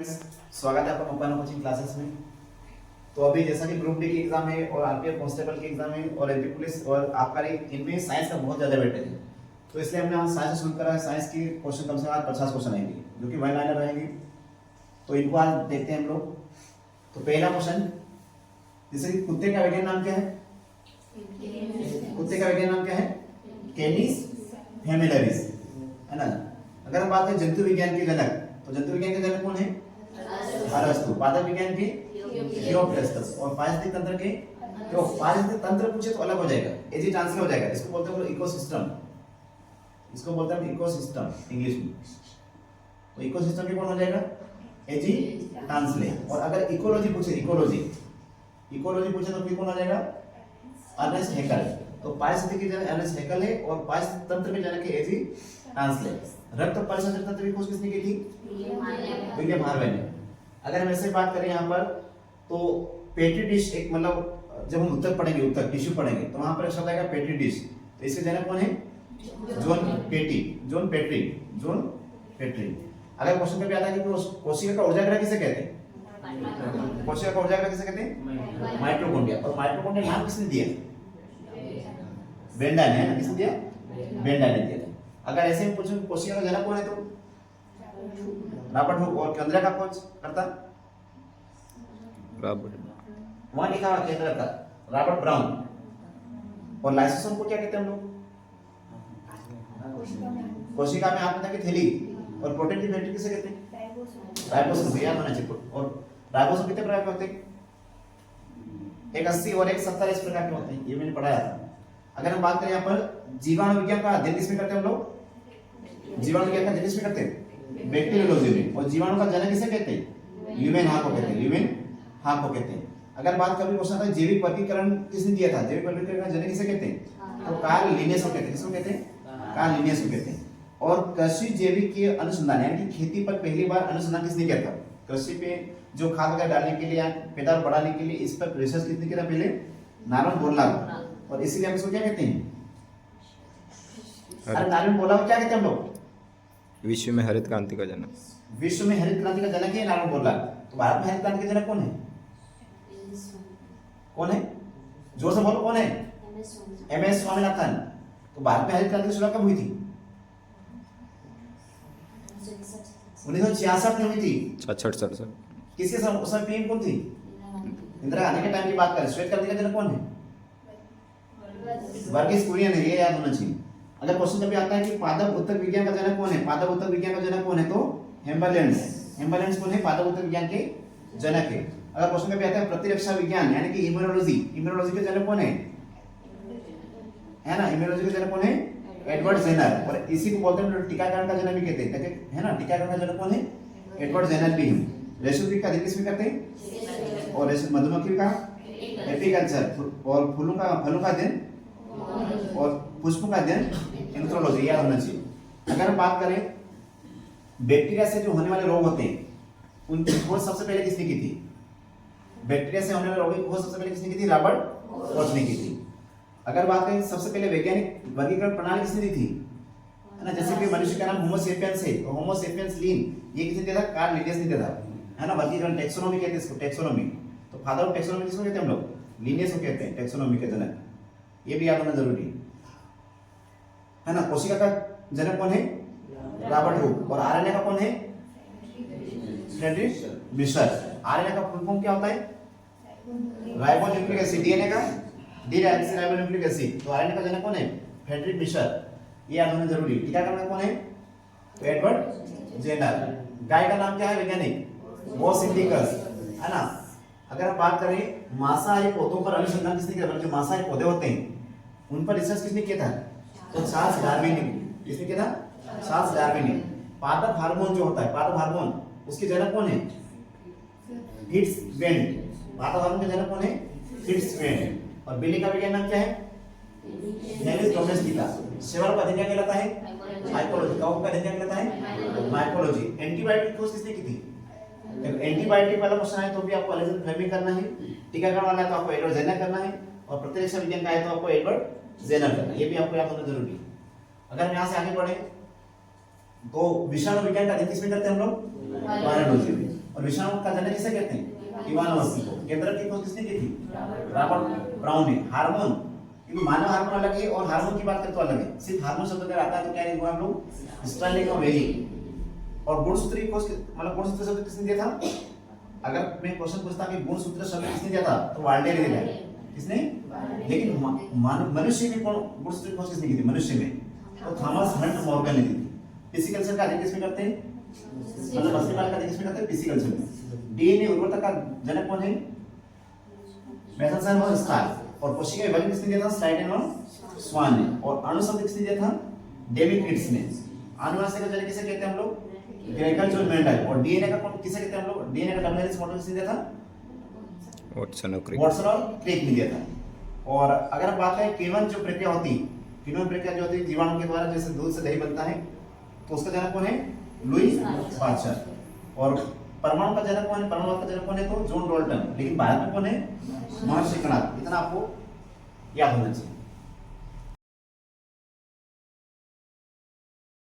स्वागत है आपका कंपनी कोचिंग क्लासेस में। तो अभी जैसा कि ग्रुप डी की एग्जाम है और आरपीएफ कांस्टेबल की एग्जाम है और एमपी पुलिस और आबकारी, इनमें साइंस का बहुत ज्यादा वेटेज है। तो इसलिए हमने आज साइंस से शुरू करा है। साइंस की क्वेश्चन कम से कम 50 क्वेश्चन आएंगे जो कि वन लाइनर रहेंगे। तो इनको आज देखते हैं हम लोग। तो पहला क्वेश्चन, जैसे कि कुत्ते का वैज्ञानिक नाम क्या है? कुत्ते का वैज्ञानिक नाम क्या है? कैनिस फेमिलियरिस, है ना। अगर हम बात करें जंतु विज्ञान के जनक, तो जंतु विज्ञान के जनक कौन है? अरस्तु। पादप विज्ञान के थियोफ्रास्टस और पारिस्थितिक तंत्र के, तो पारिस्थितिक तंत्र पूछे तो अलग हो जाएगा, इजी ट्रांसलेट हो जाएगा। इसको बोलते हैं इकोसिस्टम, इसको बोलते हैं इकोसिस्टम इंग्लिश में। तो इकोसिस्टम के कौन हो जाएगा? Easy translate. और अगर इकोलॉजी पूछे, इकोलॉजी पूछे तो फिर कौन हो जाएगा? Ernst Haeckel. तो पारिस्थितिकी जनक अर्नेस्ट हैकेल है और पारिस्थितिक तंत्र के जनक है एजी ट्रांसलेट। रक्त परिसंचरण तंत्र की खोज किसने की थी? विलियम हार्वे ने। अगर हम ऐसे बात करें यहाँ पर, तो पेट्री डिश एक, मतलब जब हम उत्तर पढ़ेंगे, उत्तर टिश्यू पढ़ेंगे, तो वहां पर शब्द आएगा पेट्री डिश। तो इसके जनक कौन है? John petri. अगर क्वेश्चन पे भी आता है कि कोशिका का ऊर्जाग्रह किसे कहते हैं? कोशिका का ऊर्जाग्रह किसे कहते हैं? माइटोकॉन्ड्रिया। और माइटोकॉन्ड्रिया नाम किसने दिया? बेंडा ने, है ना। किसने दिया? बेंडा ने दिया। अगर ऐसे में पूछूं कोशिका का जनक कौन है, तो रॉबर्ट हुक। और केंद्र का खोज करता वहां लिखा हुआ केंद्र का रॉबर्ट ब्राउन। और लाइसोसोम को क्या कहते हैं हम लोग? कोशिका में आत्मता की थैली। और प्रोटीन की फैक्ट्री किसे कहते हैं? राइबोसोम। याद होना चाहिए। और राइबोसोम कितने प्रकार के होते हैं? एक 80 और एक 70 इस प्रकार के होते हैं, ये मैंने पढ़ाया था। अगर हम बात करें यहाँ पर जीवाणु विज्ञान का अध्ययन किसमें करते हैं हम लोग? जीवाणु विज्ञान का अध्ययन किसमें करते हैं? बैक्टीरियोलॉजी में। और जीवाणु का जनक किसे कहते हैं? ल्यूमेन हाक को कहते हैं, ल्यूमेन हाक को कहते हैं। अगर बात कभी क्वेश्चन आता है जैविक वर्गीकरण किसने दिया था? जैविक वर्गीकरण का जनक किसे कहते हैं? तो कार्ल लिनियस को कहते हैं। किसको कहते हैं? कार्ल लिनियस को कहते हैं। और कृषि जैविक के अनुसंधान, यानी कि खेती पर पहली बार अनुसंधान किसने किया था? कृषि पे जो खाद वगैरह डालने के लिए या पैदावार बढ़ाने के लिए, इस पर रिसर्च किसने किया था? पहले नारायण बोरलॉग। और इसीलिए हम इसको क्या कहते हैं? अरे नारायण बोरलॉग को क्या कहते हैं हम लोग? विश्व में हरित क्रांति का जनक। विश्व में हरित क्रांति का जनक है नारायण बोरलॉग। तो भारत में हरित क्रांति का जनक कौन है? कौन है? जोर से बोलो, कौन है? एमएस स्वामीनाथन। तो भारत में हरित क्रांति की शुरुआत कब हुई थी? 1966 में हुई थी। 66-67। किसके समय पीएम कौन थी? इंदिरा गांधी के टाइम की बात करें। श्वेत क्रांति का जनक कौन है? वर्गीस कुरियन है, ये याद होना चाहिए। अगर क्वेश्चन कभी आता है कि पादप उत्तक विज्ञान का जनक कौन है? पादप उत्तक विज्ञान का जनक कौन है? तो हेम्बरलैंड कौन है? पादप उत्तक विज्ञान के जनक है। अगर क्वेश्चन कभी आता है प्रतिरक्षा विज्ञान, यानी कि इम्यूनोलॉजी के जनक कौन है? है ना, इम्यूनोलॉजी के जनक कौन है? Edward Jenner. और इसी को बोलते हैं टीकाकरण का जनक भी कहते हैं, है ना। टीकाकरण का जनक कौन है? एडवर्ड जेनर भी है। रेशम का अध्ययन किसमें करते हैं? और रेशम मधुमक्खी का एपीकल्चर। और फलों का अध्ययन और पुष्पों का अध्ययन एंथ्रोलॉजी, याद होना चाहिए। अगर हम बात करें बैक्टीरिया से जो होने वाले रोग होते हैं, उनकी खोज सबसे पहले किसने की थी? बैक्टीरिया से होने वाले रोगों की खोज सबसे पहले किसने की थी? रॉबर्ट कॉच ने की थी। अगर बात करें सबसे पहले वैज्ञानिक वर्गीकरण प्रणाली किसने दी थी, है ना। जैसे कि मनुष्य का नाम होमो सेपियंस है, तो होमो सेपियंस लीन ये किसने दिया था? कार्ल लिनियस ने दिया था, है ना। वर्गीकरण टैक्सोनॉमी कहते हैं इसको, टैक्सोनॉमी। तो फादर ऑफ टैक्सोनॉमी किसको कहते हैं हम लोग? लिनियस को कहते हैं, टैक्सोनॉमी के जनक। ये भी याद होना जरूरी है ना। कोशिका का जनक कौन है? Robert Hooke. और आरएनए का कौन है? Friedrich Miescher. आरएनए का फुल फॉर्म क्या होता है? Ribonucleic acid. डीएनए का डीऑक्सीराइबोन्यूक्लिक एसिड। तो आरएनए का जनक कौन है? Friedrich Miescher. ये याद होना जरूरी। टीकाकरण का कौन है? तो एडवर्ड जेनर। गाय का नाम क्या है वैज्ञानिक? बोस इंडिकस, है ना। अगर हम बात करें मांसाहारी पौधों पर अनुसंधान किसने किया? जो मांसाहारी पौधे होते हैं उन पर रिसर्च किसने किया था? तो चार्ल्स डार्विन ने। किसने किया था? चार्ल्स डार्विन ने। पादप हार्मोन जो होता है, पादप हार्मोन, उसके जनक कौन है? Fits bend. पादप हार्मोन के जनक कौन है? Fits bend. और बिल्ली का विज्ञान नाम क्या है? Nellis domestica. शैवाल का अध्ययन क्या कहलाता है? माइकोलॉजी। काऊ का अध्ययन क्या कहलाता है? माइकोलॉजी। एंटीबायोटिक की खोज किसने की थी? एंटीबायोटिक वाला क्वेश्चन है तो भी आपको एलिजन फ्लेमिंग करना है। टीकाकरण वाला है तो आपको एडवर्ड जेनर करना है। और प्रतिरक्षा विज्ञान का है तो आपको एडवर्ड जेनर करना है। ये भी आपको याद होना जरूरी है। अगर हम यहाँ से आगे बढ़े तो विषाणु विज्ञान का अध्ययन किसमें करते हैं हम लोग? वायरोलॉजी में। और और विषाणु का जनक किसे कहते हैं? इवानोवस्की को। केंद्रक की खोज किसने की थी? रॉबर्ट ब्राउन ने। हार्मोन, क्योंकि मानव हार्मोन अलग है और हार्मोन की बात करें तो अलग है। सिर्फ हार्मोन शब्द अगर आता है तो क्या लिखूंगा हम लोग? स्टर्लिंग और वेली। और गुणसूत्र की खोज मतलब गुणसूत्र शब्द किसने दिया था? अगर मैं क्वेश्चन पूछता कि गुणसूत्र शब्द किसने दिया था तो वाल्डे ने दिया। किसने? लेकिन मनुष्य में कौन गुणसूत्र की खोज किसने की थी? मनुष्य में तो थॉमस हंट मॉर्गन ने दी थी। पिसिकल्चर का अध्ययन किसमें करते हैं? मतलब मछली पालन का अध्ययन किसमें करते हैं? पिसिकल्चर में। डीएनए उर्वरता का जनक कौन है? मेथनसन और स्टार। और कोशिका विभाजन किसने दिया था? स्लाइडेन और स्वान ने। और अणु शब्द किसने दिया था? डेविड किट्स ने। आनुवंशिक का जनक किसे कहते हैं हम लोग? Gregor zone Mendel. और डीएनए का कौन किसे कहते हैं हम लोग? डीएनए का डबल मॉडल किसने दिया था? वाटसन और क्रिक। वाटसन और क्रिक ने दिया था। और अगर हम बात करें किण्वन जो प्रक्रिया होती है, किण्वन प्रक्रिया जो होती है जीवाणु के द्वारा, जैसे दूध से दही बनता है, तो उसका जनक कौन है? Louis Pasteur. और परमाणु का जनक कौन है? परमाणु का जनक कौन है? तो जॉन डाल्टन। लेकिन भारत में कौन है? महर्षि कणाद। इतना आपको याद होना चाहिए।